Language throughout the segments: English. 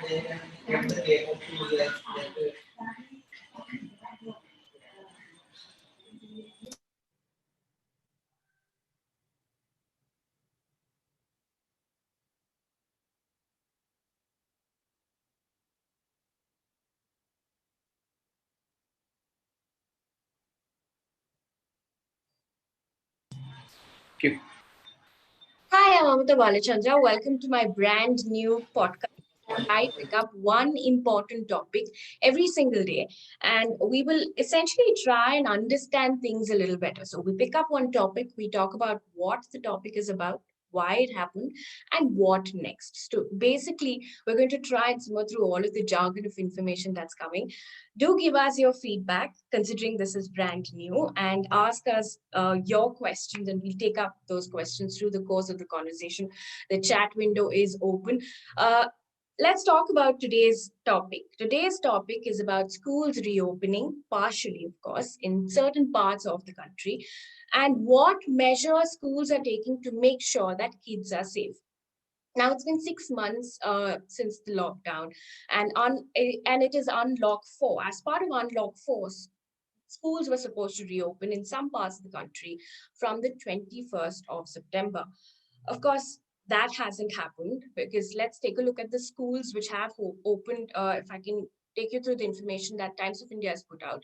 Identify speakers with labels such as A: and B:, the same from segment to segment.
A: Okay.
B: Hi, I'm Amita Balachandra. Welcome to my brand new podcast. I pick up one important topic every single day, and we will essentially try and understand things a little better. So, we pick up one topic, we talk about what the topic is about, why it happened, and what next. So, basically, we're going to try and simmer through all of the jargon of information that's coming. Do give us your feedback, considering this is brand new, and ask us your questions, and we'll take up those questions through the course of the conversation. The chat window is open. Let's talk about today's topic. Today's topic is about schools reopening, partially, of course, in certain parts of the country, and what measures schools are taking to make sure that kids are safe. Now it's been 6 months since the lockdown, and it is unlock four. As part of unlock four, schools were supposed to reopen in some parts of the country from the 21st of September. Of course, that hasn't happened because let's take a look at the schools which have opened. If I can take you through the information that Times of India has put out.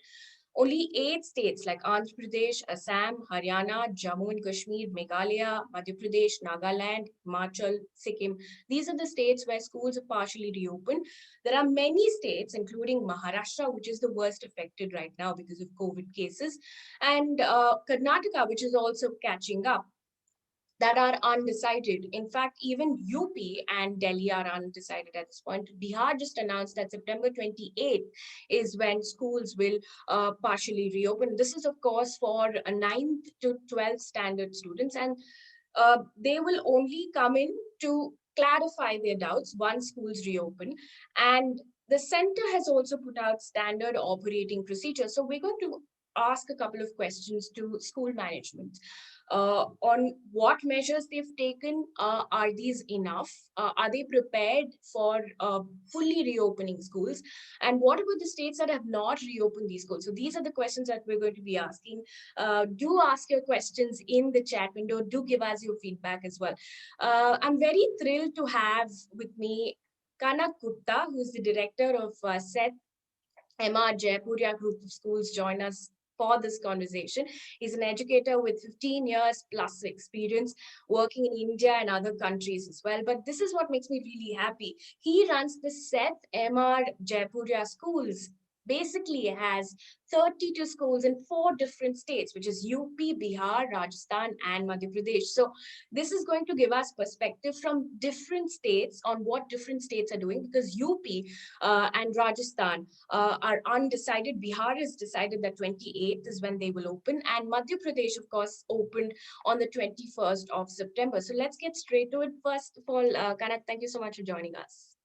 B: Only 8 states like Andhra Pradesh, Assam, Haryana, Jammu and Kashmir, Meghalaya, Madhya Pradesh, Nagaland, Himachal, Sikkim. These are the states where schools are partially reopened. There are many states, including Maharashtra, which is the worst affected right now because of COVID cases, and Karnataka, which is also catching up, that are undecided. In fact, even UP and Delhi are undecided at this point. Bihar just announced that September 28th is when schools will partially reopen. This is, of course, for 9th to 12th standard students, and they will only come in to clarify their doubts once schools reopen. And the center has also put out standard operating procedures. So we're going to ask a couple of questions to school management on what measures they've taken. Are these enough? Are they prepared for fully reopening schools? And what about the states that have not reopened these schools? So these are the questions that we're going to be asking. Do ask your questions in the chat window. Do give us your feedback as well. I'm very thrilled to have with me Kanak Gupta, who's the director of Seth Jaipuria group of schools join us for this conversation. He's an educator with 15 years plus experience working in India and other countries as well. But this is what makes me really happy. He runs the Seth Jaipuria schools. Basically has 32 schools in 4 different states, which is UP, Bihar, Rajasthan, and Madhya Pradesh. So this is going to give us perspective from different states on what different states are doing, because UP and Rajasthan are undecided. Bihar has decided that 28th is when they will open, and Madhya Pradesh, of course, opened on the 21st of September. So let's get straight to it. First of all, Kanak, thank you so much for joining us.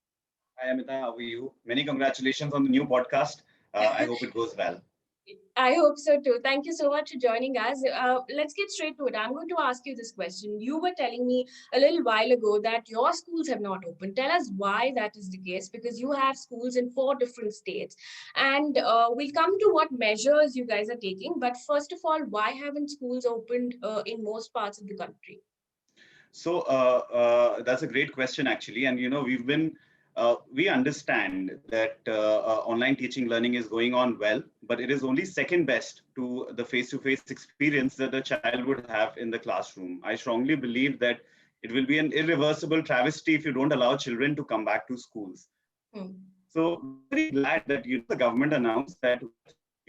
A: Hi, Amita. How are you? Many congratulations on the new podcast. I hope it goes well.
B: I hope so too. Thank you so much for joining us. Let's get straight to it. I'm going to ask you this question. You were telling me a little while ago that your schools have not opened. Tell us why that is the case, because you have schools in 4 different states. And we'll come to what measures you guys are taking. But first of all, why haven't schools opened in most parts of the country?
A: So that's a great question, actually. And we understand that online teaching learning is going on well, but it is only second best to the face-to-face experience that a child would have in the classroom. I strongly believe that it will be an irreversible travesty if you don't allow children to come back to schools.
B: Hmm.
A: So we're very glad that the government announced that with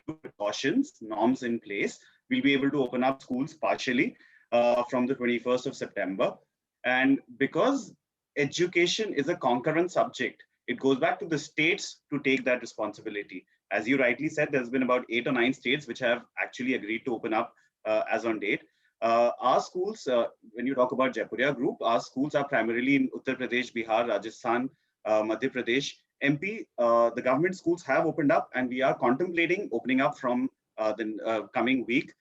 A: due precautions, norms in place, we'll be able to open up schools partially from the 21st of September. And because education is a concurrent subject, it goes back to the states to take that responsibility. As you rightly said, there's been about 8 or 9 states which have actually agreed to open up as on date. Our schools, when you talk about Jaipuria group, our schools are primarily in Uttar Pradesh, Bihar, Rajasthan, Madhya Pradesh, MP. The government schools have opened up, and we are contemplating opening up from the coming week.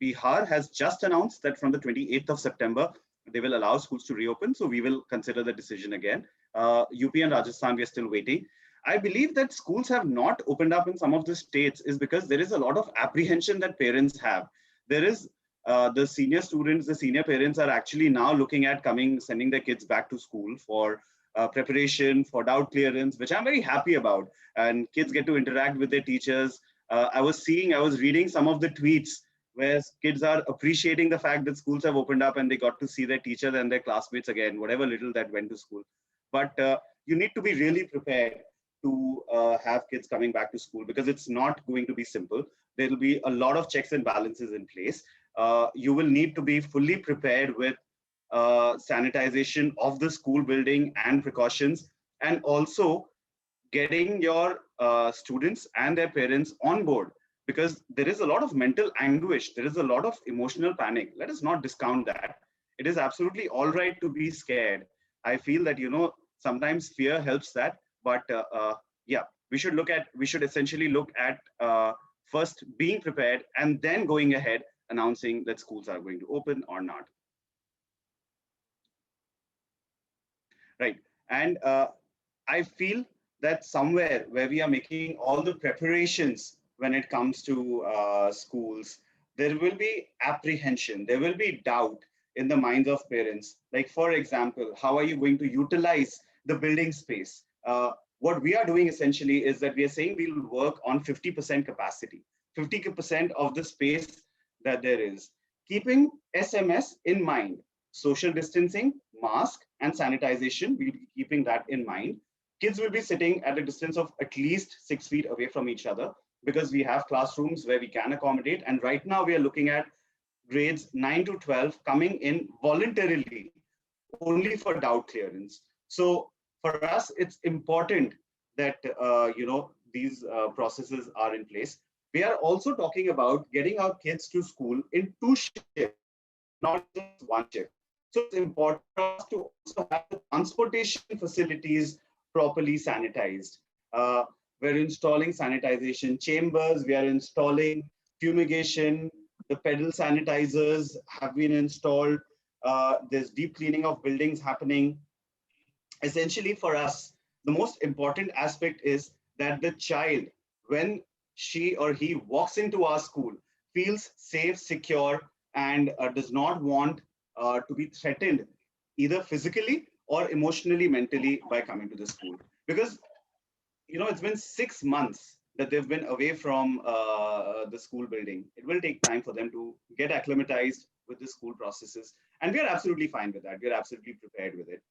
A: Bihar has just announced that from the 28th of September, they will allow schools to reopen. So we will consider the decision again. UP and Rajasthan, we are still waiting. I believe that schools have not opened up in some of the states is because there is a lot of apprehension that parents have. There is the senior students, the senior parents are actually now looking at sending their kids back to school for preparation, for doubt clearance, which I'm very happy about. And kids get to interact with their teachers. I was reading some of the tweets where kids are appreciating the fact that schools have opened up and they got to see their teachers and their classmates again, whatever little that went to school. But you need to be really prepared to have kids coming back to school because it's not going to be simple. There will be a lot of checks and balances in place. You will need to be fully prepared with sanitization of the school building and precautions, and also getting your students and their parents on board, because there is a lot of mental anguish, there is a lot of emotional panic. Let us not discount that. It is absolutely all right to be scared. I feel that, sometimes fear helps that, but yeah, we should essentially look at first being prepared and then going ahead announcing that schools are going to open or not. Right. And I feel that somewhere where we are making all the preparations when it comes to schools, there will be apprehension, there will be doubt in the minds of parents. Like, for example, how are you going to utilize the building space? What we are doing essentially is that we are saying we'll work on 50% capacity, 50% of the space that there is, keeping SMS in mind, social distancing, mask, and sanitization, we'll be keeping that in mind. Kids will be sitting at a distance of at least 6 feet away from each other because we have classrooms where we can accommodate. And right now we are looking at grades 9 to 12 coming in voluntarily only for doubt clearance. So for us, it's important that, these processes are in place. We are also talking about getting our kids to school in 2 shifts, not just 1 shift. So it's important for us to also have the transportation facilities properly sanitized. We're installing sanitization chambers, we are installing fumigation, the pedal sanitizers have been installed, there's deep cleaning of buildings happening. Essentially for us, the most important aspect is that the child, when she or he walks into our school, feels safe, secure, and does not want to be threatened either physically or emotionally, mentally by coming to the school. Because, it's been 6 months that they've been away from the school building. It will take time for them to get acclimatized with the school processes. And we are absolutely fine with that. We are absolutely prepared with it.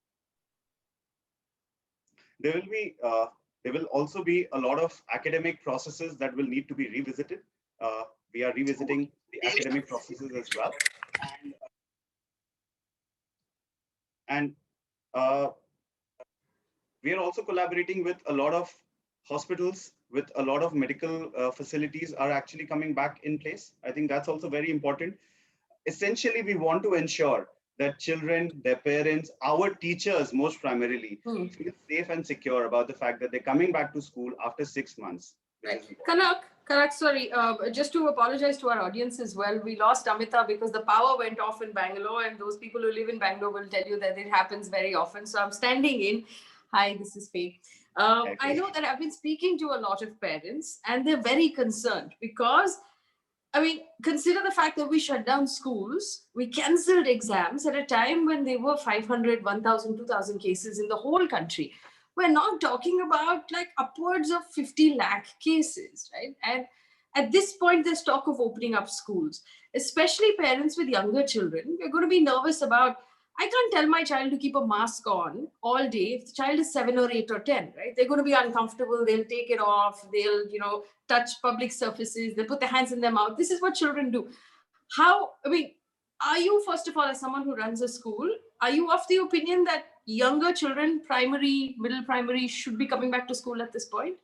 A: There will also be a lot of academic processes that will need to be revisited. We are revisiting the academic processes as well. And we are also collaborating with a lot of hospitals, with a lot of medical facilities are actually coming back in place. I think that's also very important. Essentially, we want to ensure that children, their parents, our teachers, most primarily, feel safe and secure about the fact that they're coming back to school after 6 months.
C: Right. Kanak, sorry, just to apologize to our audience as well. We lost Amita because the power went off in Bangalore, and those people who live in Bangalore will tell you that it happens very often. So I'm standing in. Hi, this is Faye. I know that I've been speaking to a lot of parents, and they're very concerned because, consider the fact that we shut down schools, we cancelled exams at a time when there were 500, 1,000, 2,000 cases in the whole country. We're not talking about like upwards of 50 lakh cases, right? And at this point, there's talk of opening up schools, especially parents with younger children. We're going to be nervous about, I can't tell my child to keep a mask on all day if the child is 7 or 8 or 10, right? They're going to be uncomfortable. They'll take it off. They'll, touch public surfaces. They'll put their hands in their mouth. This is what children do. Are you, first of all, as someone who runs a school, are you of the opinion that younger children, primary, middle primary, should be coming back to school at this point?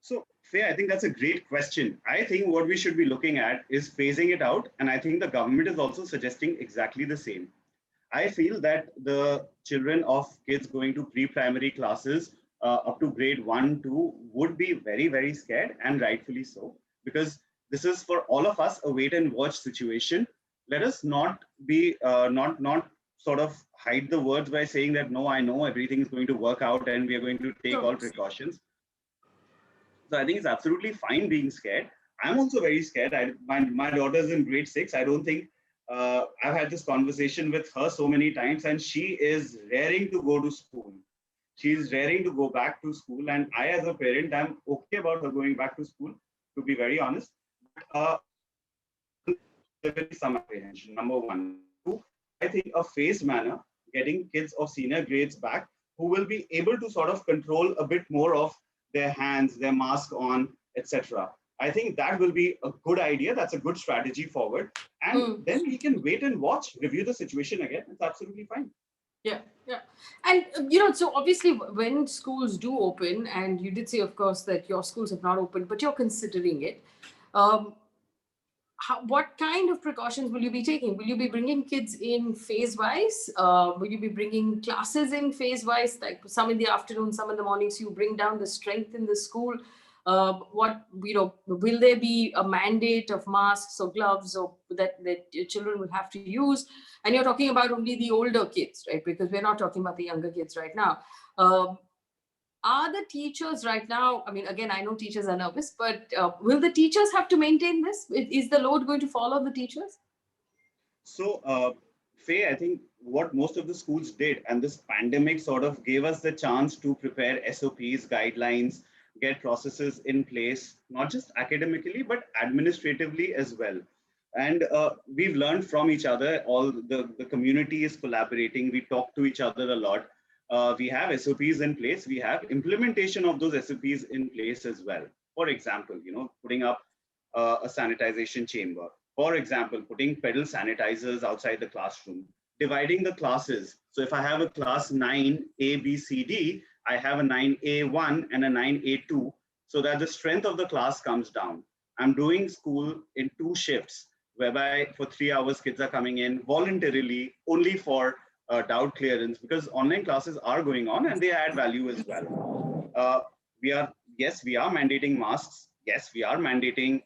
A: So, Faye, I think that's a great question. I think what we should be looking at is phasing it out. And I think the government is also suggesting exactly the same. I feel that the children of kids going to pre-primary classes up to grade 1, 2 would be very, very scared, and rightfully so, because this is for all of us a wait and watch situation. Let us not be not sort of hide the words by saying that, no, I know everything is going to work out and we are going to take all precautions. So I think it's absolutely fine being scared. I'm also very scared. My daughter's in grade 6. I don't think I've had this conversation with her so many times, and she is raring to go to school. She's raring to go back to school, and I, as a parent, I'm okay about her going back to school, to be very honest. There will be some apprehension, number one. Two, I think a phased manner, getting kids of senior grades back who will be able to sort of control a bit more of their hands, their mask on, etc. I think that will be a good idea. That's a good strategy forward. And then we can wait and watch, review the situation again. It's absolutely fine.
C: Yeah, yeah. And, so obviously when schools do open, and you did say, of course, that your schools have not opened, but you're considering it. What kind of precautions will you be taking? Will you be bringing kids in phase-wise? Will you be bringing classes in phase-wise, like some in the afternoon, some in the morning, so you bring down the strength in the school? Will there be a mandate of masks or gloves or that your children will have to use? And you're talking about only the older kids, right? Because we're not talking about the younger kids right now. Are the teachers right now, I mean, again, I know teachers are nervous, but will the teachers have to maintain this? Is the load going to follow the teachers?
A: So, Faye, I think what most of the schools did, and this pandemic sort of gave us the chance to prepare SOPs, guidelines, get processes in place, not just academically, but administratively as well. And we've learned from each other. All the community is collaborating. We talk to each other a lot. We have SOPs in place. We have implementation of those SOPs in place as well. For example, putting up a sanitization chamber. For example, putting pedal sanitizers outside the classroom, dividing the classes. So if I have a class 9 A, B, C, D, I have a 9A1 and a 9A2, so that the strength of the class comes down. I'm doing school in 2 shifts, whereby for 3 hours kids are coming in voluntarily only for doubt clearance, because online classes are going on and they add value as well. We are mandating masks. Yes, we are mandating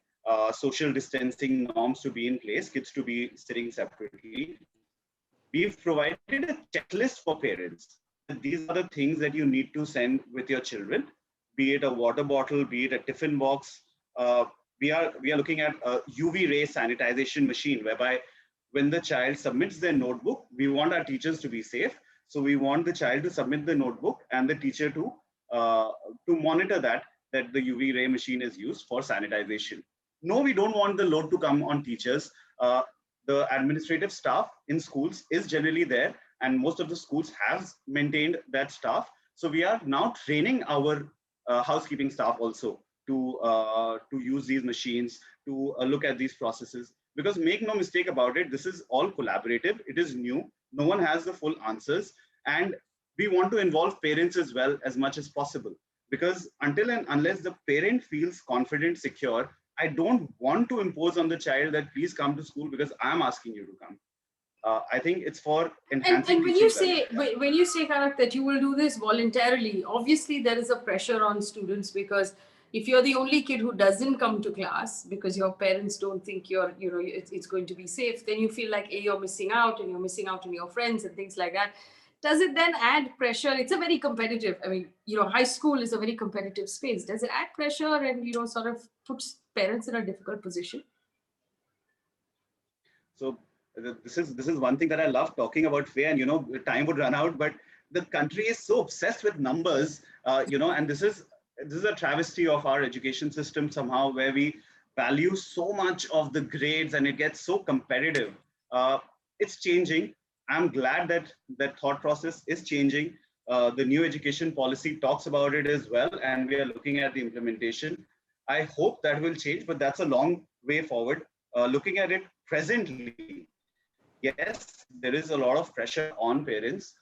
A: social distancing norms to be in place, kids to be sitting separately. We've provided a checklist for parents. These are the things that you need to send with your children, be it a water bottle, be it a tiffin box. We are looking at a UV ray sanitization machine, whereby when the child submits their notebook, we want our teachers to be safe. So we want the child to submit the notebook and the teacher to monitor that the UV ray machine is used for sanitization. No, we don't want the load to come on teachers. The administrative staff in schools is generally there, and most of the schools have maintained that staff. So we are now training our housekeeping staff also to use these machines, to look at these processes. Because make no mistake about it, this is all collaborative. It is new. No one has the full answers. And we want to involve parents as well as much as possible. Because until and unless the parent feels confident, secure, I don't want to impose on the child that please come to school because I'm asking you to come. I think it's for enhancing.
C: And when you say, Kanak, that you will do this voluntarily, obviously there is a pressure on students, because if you're the only kid who doesn't come to class because your parents don't think it's going to be safe, then you feel like you're missing out, and you're missing out on your friends and things like that. Does it then add pressure? It's a very competitive, high school is a very competitive space. Does it add pressure and, sort of puts parents in a difficult position?
A: So this is one thing that I love talking about, Faye, and time would run out, but the country is so obsessed with numbers, and this is a travesty of our education system somehow, where we value so much of the grades and it gets so competitive. It's changing. I'm glad that that thought process is changing. The new education policy talks about it as well, and we are looking at the implementation. I hope that will change, but that's a long way forward. Looking at it presently, yes, there is a lot of pressure on parents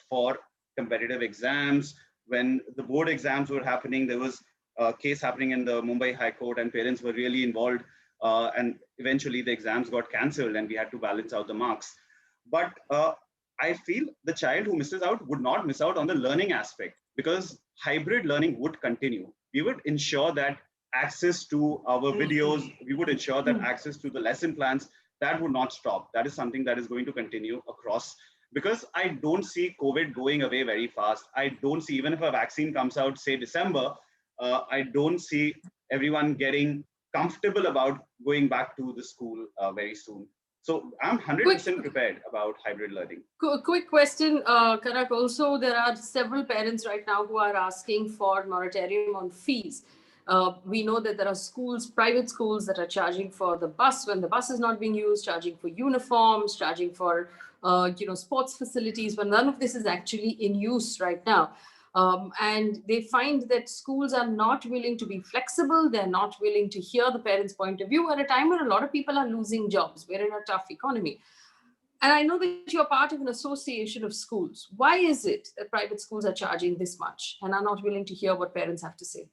A: for competitive exams. When the board exams were happening, there was a case happening in the Mumbai High Court, and parents were really involved. And eventually the exams got cancelled and we had to balance out the marks. But I feel the child who misses out would not miss out on the learning aspect, because hybrid learning would continue. We would ensure that access to our videos, we would ensure that access to the lesson plans, that would not stop. That is something that is going to continue across because I don't see COVID going away very fast. I don't see, even if a vaccine comes out, say December, I don't see everyone getting comfortable about going back to the school very soon. So I'm 100% prepared about hybrid learning.
C: Quick question, Kanak. Also, there are several parents right now who are asking for moratorium on fees. We know that there are schools, private schools, that are charging for the bus when the bus is not being used, charging for uniforms, charging for sports facilities, but none of this is actually in use right now. And they find that schools are not willing to be flexible. They're not willing to hear the parents' point of view at a time when a lot of people are losing jobs. We're in a tough economy. And I know that you're part of an association of schools. Why is it that private schools are charging this much and are not willing to hear what parents have to say?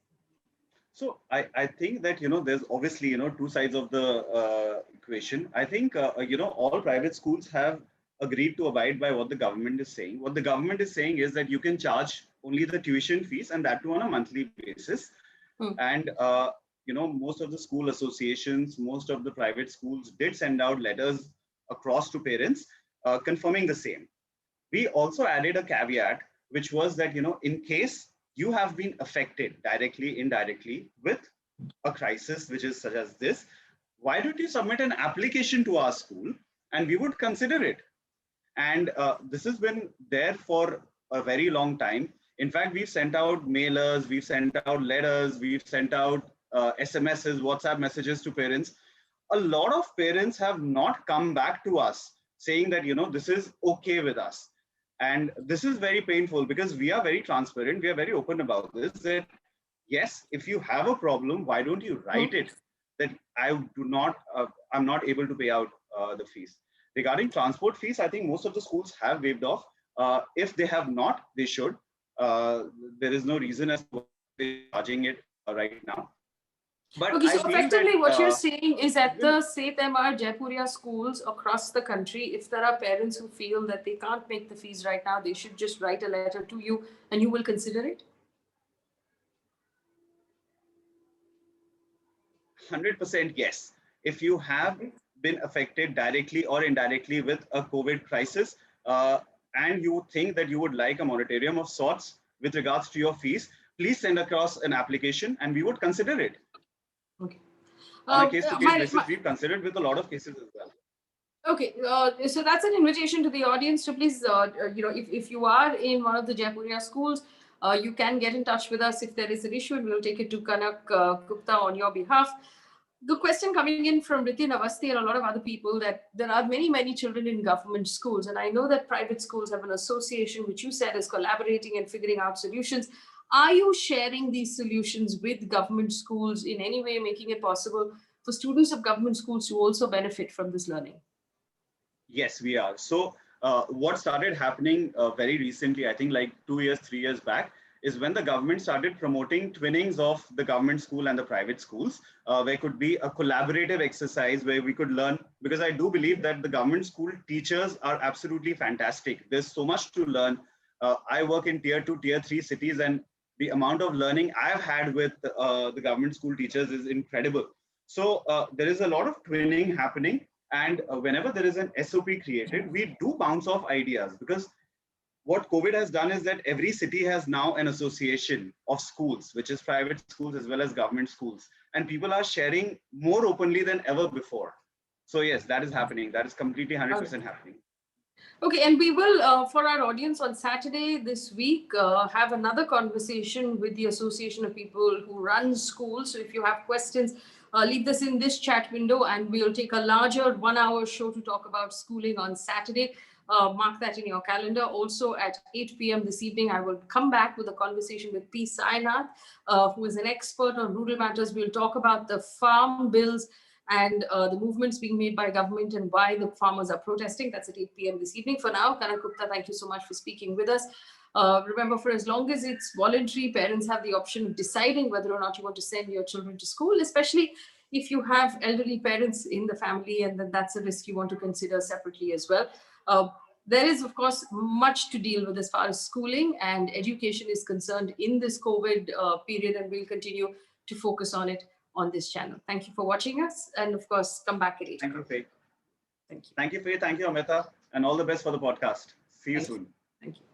A: So I think that, there's obviously, two sides of the equation. I think, all private schools have agreed to abide by what the government is saying. What the government is saying is that you can charge only the tuition fees, and that too on a monthly basis. And, most of the school associations, most of the private schools did send out letters across to parents confirming the same. We also added a caveat, which was that, in case you have been affected directly, indirectly with a crisis, which is such as this, why don't you submit an application to our school and we would consider it? And this has been there for a very long time. In fact, we've sent out mailers, we've sent out letters, we've sent out SMSs, WhatsApp messages to parents. A lot of parents have not come back to us saying that, this is okay with us. And this is very painful because we are very transparent. We are very open about this, that yes, if you have a problem, why don't you write it that I'm not able to pay out the fees. Regarding transport fees, I think most of the schools have waived off. If they have not, they should. There is no reason as to why they're charging it right now. But
C: okay, so effectively what you're saying is that the Seth Jaipuria schools across the country, if there are parents who feel that they can't make the fees right now, they should just write a letter to you and you will consider it?
A: 100% yes. If you have been affected directly or indirectly with a COVID crisis, and you think that you would like a moratorium of sorts with regards to your fees, please send across an application and we would consider it.
C: Okay.
A: On a case-to-case basis, we've considered with a lot of cases as well.
C: Okay, so that's an invitation to the audience to please, if you are in one of the Jaipuria schools, you can get in touch with us if there is an issue, and we'll take it to Kanak Gupta on your behalf. The question coming in from Ritin Avasti and a lot of other people, that there are many, many children in government schools. And I know that private schools have an association, which you said is collaborating and figuring out solutions. Are you sharing these solutions with government schools in any way, making it possible for students of government schools to also benefit from this learning?
A: Yes, we are. So what started happening very recently, I think like 2 years, 3 years back, is when the government started promoting twinnings of the government school and the private schools. There could be a collaborative exercise where we could learn, because I do believe that the government school teachers are absolutely fantastic. There's so much to learn. I work in tier 2, tier 3 cities, and the amount of learning I've had with the government school teachers is incredible. So there is a lot of twinning happening. And whenever there is an SOP created, we do bounce off ideas, because what COVID has done is that every city has now an association of schools, which is private schools as well as government schools. And people are sharing more openly than ever before. So yes, that is happening. That is completely 100% happening.
C: Okay, and we will, for our audience on Saturday this week, have another conversation with the Association of People who run schools. So if you have questions, leave this in this chat window and we'll take a larger 1 hour show to talk about schooling on Saturday. Mark that in your calendar. Also at 8 p.m. this evening, I will come back with a conversation with P. Sainath, who is an expert on rural matters. We'll talk about the farm bills and the movements being made by government and why the farmers are protesting. That's at 8 p.m. this evening. For now, Kanak Gupta, thank you so much for speaking with us. Remember, for as long as it's voluntary, parents have the option of deciding whether or not you want to send your children to school, especially if you have elderly parents in the family, and then that's a risk you want to consider separately as well. There is, of course, much to deal with as far as schooling and education is concerned in this COVID period, and we'll continue to focus on it on this channel. Thank you for watching us, and of course, come back at 8.
A: Thank you, Faye.
C: Thank you.
A: Thank you, Faye. Thank you, Amita, and all the best for the podcast. See you
C: Thank you.
A: soon.
C: Thank you.